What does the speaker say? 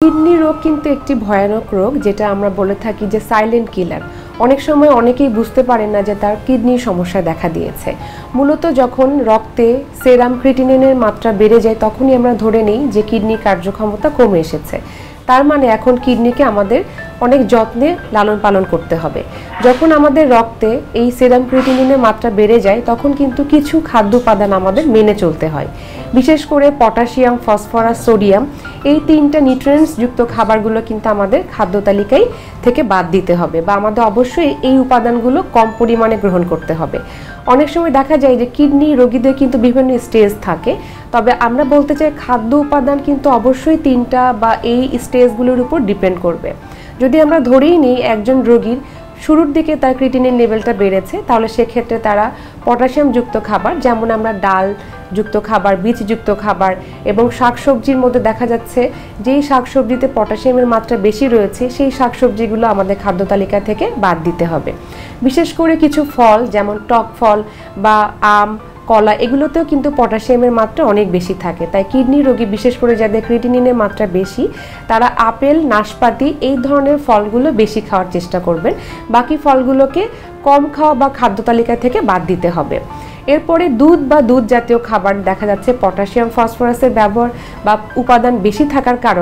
Kidney রোগ কিন্তু একটি ভয়ানক রোগ, যেটা আমরা বলে থাকি যে সাইলেন্ট কিলার। অনেক সময় অনেকেই বুঝতে পারেন না যে তার কিডনির সমস্যা দেখা দিয়েছে। মূলত যখন রক্তে সেরাম ক্রিটিনিনের মাত্রা বেড়ে যায় তখনই আমরা ধরে নিই যে কিডনির কার্যক্ষমতা কমে এসেছে। তার মানে এখন কিডনিকে আমাদের অনেক যত্নে লালন পালন করতে হবে। যখন আমাদের রক্তে এই সেরাম ক্রিটিনিনের মাত্রা বেড়ে যায় তখন কিন্তু কিছু খাদ্য উপাদান আমাদের মেনে চলতে হয়। বিশেষ করে পটাশিয়াম, ফসফরাস, সোডিয়াম, এই তিনটা নিউট্রিয়েন্টস যুক্ত খাবারগুলো কিন্তু আমাদের খাদ্য তালিকায় থেকে বাদ দিতে হবে, বা আমাদের অবশ্যই এই উপাদানগুলো কম পরিমাণে গ্রহণ করতে হবে। অনেক সময় দেখা যায় যে কিডনি রোগীদের কিন্তু বিভিন্ন স্টেজ থাকে, তবে আমরা বলতে চাই খাদ্য উপাদান কিন্তু অবশ্যই তিনটা বা এই স্টেজগুলোর উপর ডিপেন্ড করবে। যদি আমরা ধরেই নিই একজন রোগীর শুরুর দিকে তার ক্রিটিনিন লেভেলটা বেড়েছে, তাহলে সেক্ষেত্রে তারা পটাশিয়ামযুক্ত খাবার, যেমন আমরা ডাল যুক্ত খাবার, বীজযুক্ত খাবার এবং শাকসবজির মধ্যে দেখা যাচ্ছে যেই শাকসবজিতে পটাশিয়ামের মাত্রা বেশি রয়েছে সেই শাকসবজিগুলো আমাদের খাদ্য তালিকা থেকে বাদ দিতে হবে। বিশেষ করে কিছু ফল যেমন টক ফল বা আম, কলা, এগুলোতেও কিন্তু পটাশিয়ামের মাত্রা অনেক বেশি থাকে। তাই কিডনি রোগী, বিশেষ করে যাদের ক্রিটিনিনের মাত্রা বেশি, তারা আপেল, নাশপাতি এই ধরনের ফলগুলো বেশি খাওয়ার চেষ্টা করবেন। বাকি ফলগুলোকে কম খাওয়া বা খাদ্য তালিকা থেকে বাদ দিতে হবে। এরপরে দুধ বা দুধ জাতীয় খাবার দেখা যাচ্ছে পটাশিয়াম, ফসফরাসের ব্যবহার বা উপাদান বেশি থাকার কারণে